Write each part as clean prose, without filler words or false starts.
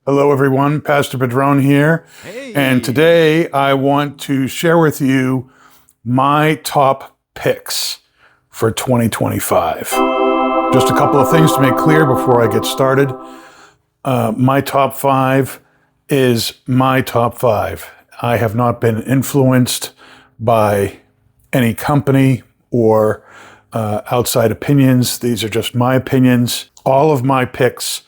Hello, everyone. Pastor Padron here. Hey. And today I want to share with you my top picks for 2025. Just a couple of things to make clear before I get started. My top five is my top five. I have not been influenced by any company or outside opinions. These are just my opinions. All of my picks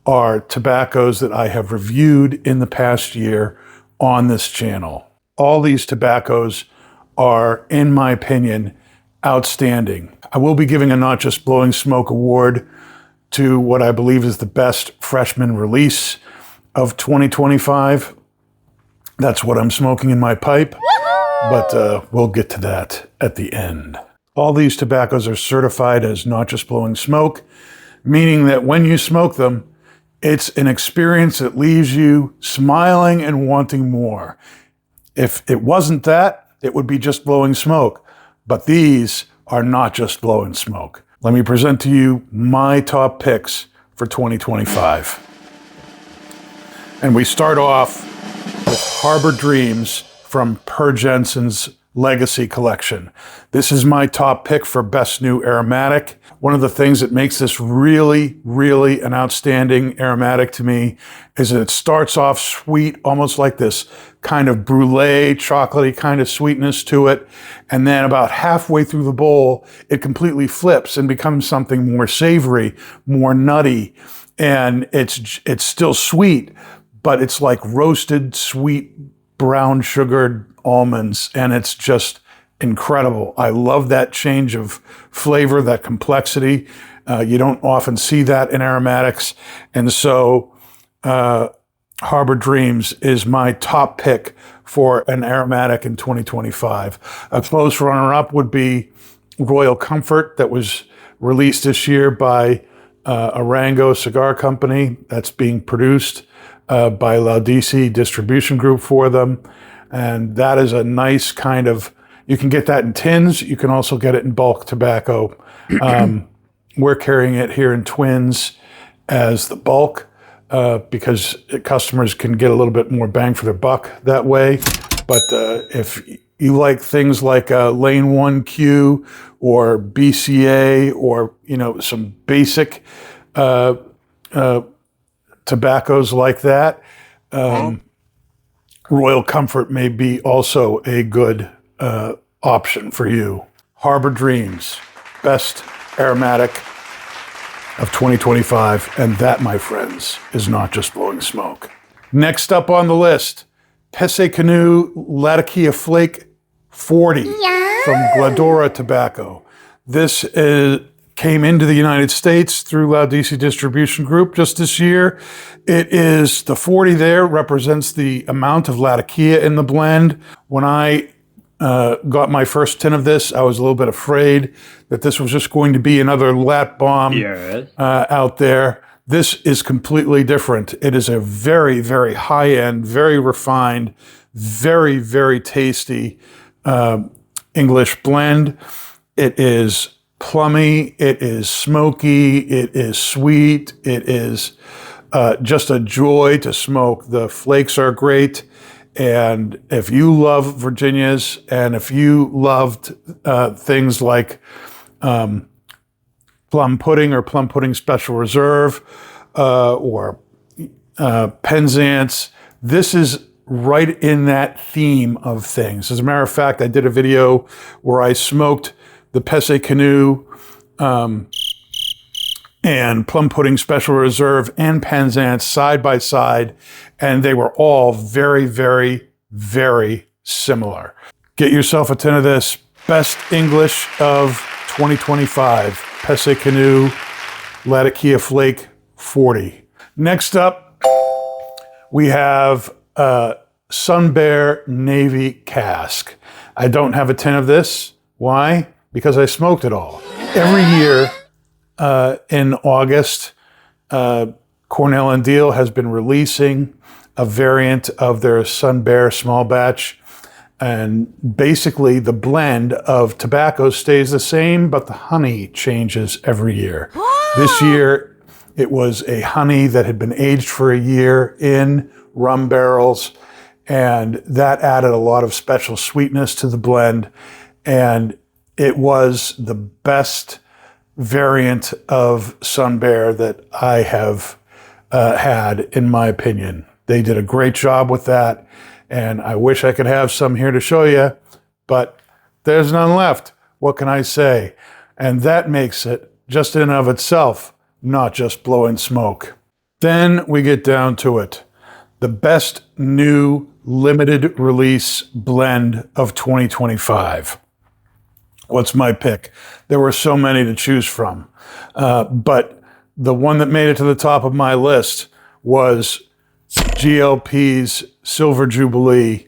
are tobaccos that I have reviewed in the past year on this channel. All these tobaccos are, in my opinion, outstanding. I will be giving a Not Just Blowing Smoke award to what I believe is the best freshman release of 2025. That's what I'm smoking in my pipe, but we'll get to that at the end. All these tobaccos are certified as Not Just Blowing Smoke, meaning that when you smoke them, it's an experience that leaves you smiling and wanting more. If it wasn't that, it would be just blowing smoke. But these are not just blowing smoke. Let me present to you my top picks for 2025. And we start off with Harbor Dreams from Per Jensen's Legacy Collection. This is my top pick for Best New Aromatic. One of the things that makes this really an outstanding aromatic to me is that it starts off sweet, almost like this kind of brulee, chocolatey kind of sweetness to it. And then about halfway through the bowl, it completely flips and becomes something more savory, more nutty. And it's still sweet, but it's like roasted, sweet, brown sugared almonds. And it's just incredible. I love that change of flavor, that complexity. You don't often see that in aromatics. And so Harbor Dreams is my top pick for an aromatic in 2025. A close runner-up would be Royal Comfort, that was released this year by Arango Cigar Company. That's being produced by Laudisi Distribution Group for them. And that is a nice kind of, you can get that in tins. You can also get it in bulk tobacco. We're carrying it here in Twins as the bulk because customers can get a little bit more bang for their buck that way. But if you like things like Lane 1Q or BCA or, some basic tobaccos like that, Royal Comfort may be also a good option for you. Harbor Dreams, best aromatic of 2025, and that, my friends, is not just blowing smoke. Next up on the list, Pese Canoe Latakia Flake 40 from Gladora Tobacco. This came into the United States through Laudisi Distribution Group just this year. It is, the 40 there represents the amount of Latakia in the blend. When I got my first tin of this, I was a little bit afraid that this was just going to be another lat bomb out there. This is completely different. It is a very high-end, very refined, very tasty English blend. It is plummy, it is smoky, it is sweet, it is just a joy to smoke. The flakes are great. And if you love Virginias, and if you loved things like plum pudding or plum pudding special reserve or Penzance, this is right in that theme of things. As a matter of fact, I did a video where I smoked the Pese Canoe and plum pudding special reserve and Penzance side by side, and they were all very similar. Get yourself a tin of this. Best English of 2025, Pese Canoe Latakia Flake 40. Next up, we have Sunbear Navy Cask. I don't have a tin of this. Why? Because I smoked it all. Every year in August, Cornell and Diehl has been releasing a variant of their Sunbear small batch. And basically the blend of tobacco stays the same, but the honey changes every year. This year It was a honey that had been aged for a year in rum barrels, and that added a lot of special sweetness to the blend. And it was the best variant of Sunbear that I have had, in my opinion. They did a great job with that, and I wish I could have some here to show you, but there's none left. What can I say? And that makes it, just in and of itself, not just blowing smoke. Then we get down to it. The best new limited release blend of 2025. What's my pick? There were so many to choose from, but the one that made it to the top of my list was GLP's Silver Jubilee,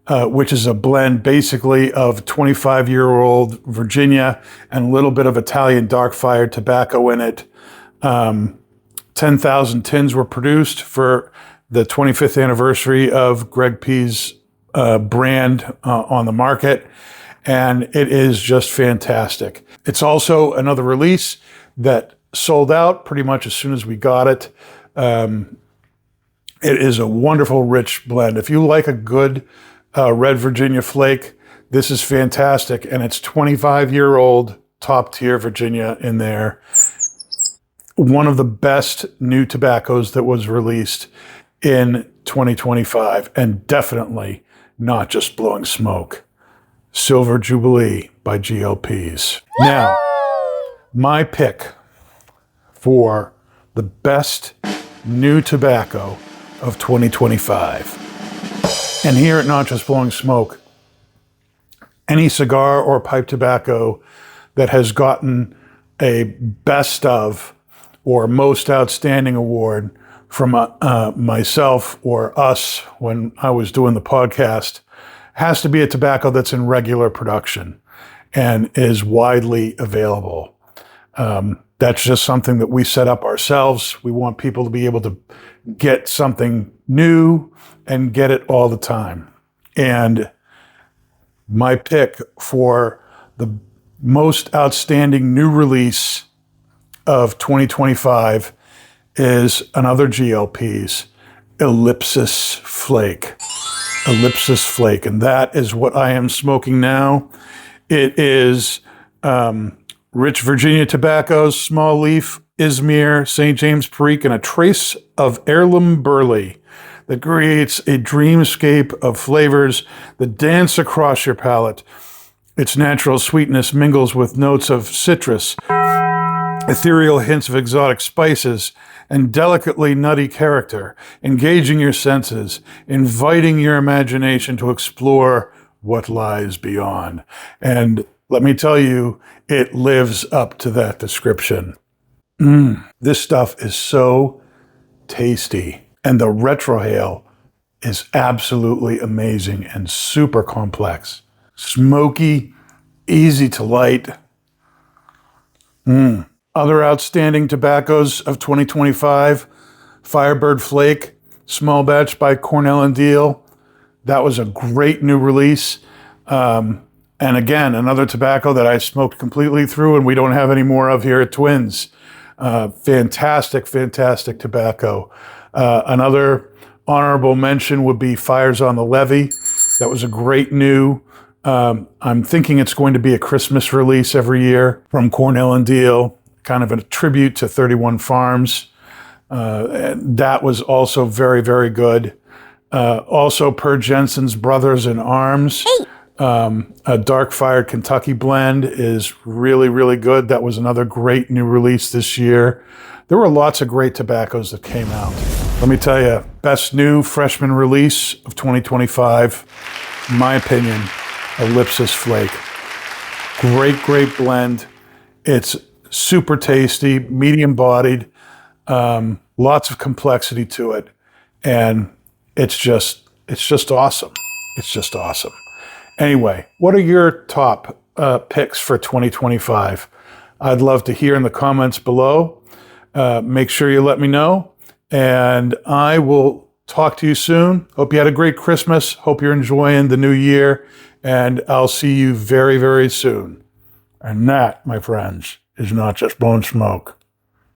which is a blend basically of 25-year-old Virginia and a little bit of Italian dark fired tobacco in it. 10,000 tins were produced for the 25th anniversary of Greg P's brand on the market, and it is just fantastic. It's also another release that sold out pretty much as soon as we got it. It is a wonderful, rich blend. If you like a good red Virginia flake, this is fantastic, and it's 25-year-old top-tier Virginia in there. One of the best new tobaccos that was released in 2025, and definitely not just blowing smoke. Silver Jubilee by GLPs. Now, my pick for the best new tobacco of 2025. And here at Not Just Blowing Smoke, any cigar or pipe tobacco that has gotten a best of or most outstanding award from myself or us when I was doing the podcast has to be a tobacco that's in regular production and is widely available. That's just something that we set up ourselves. We want people to be able to get something new and get it all the time. And my pick for the most outstanding new release of 2025 is another GLP's Ellipsis Flake. Ellipsis Flake, and that is what I am smoking now. It is rich Virginia tobaccos, small leaf, Izmir, St. James Perique, and a trace of heirloom burley that creates a dreamscape of flavors that dance across your palate. Its natural sweetness mingles with notes of citrus, ethereal hints of exotic spices, and delicately nutty character, engaging your senses, inviting your imagination to explore what lies beyond. And let me tell you, it lives up to that description. This stuff is so tasty. And the retrohale is absolutely amazing and super complex. Smoky, easy to light. Other outstanding tobaccos of 2025, Firebird Flake, small batch by Cornell and Diehl. That was a great new release. And again, another tobacco that I smoked completely through and we don't have any more of here at Twins. Fantastic, fantastic tobacco. Another honorable mention would be Fires on the Levee. That was a great new. I'm thinking it's going to be a Christmas release every year from Cornell and Diehl, kind of a tribute to 31 Farms. That was also very, very good. Also, Per Jensen's Brothers in Arms. A dark fired Kentucky blend is really, really good. That was another great new release this year. There were lots of great tobaccos that came out. Let me tell you, best new freshman release of 2025, in my opinion, Ellipsis Flake. Great, great blend. It's super tasty, medium bodied, lots of complexity to it. And it's just awesome. It's just awesome. Anyway, what are your top picks for 2025? I'd love to hear in the comments below. Make sure you let me know, and I will talk to you soon. Hope you had a great Christmas. Hope you're enjoying the new year, and I'll see you very, very soon. And that, my friends, is Not Just Blowing Smoke.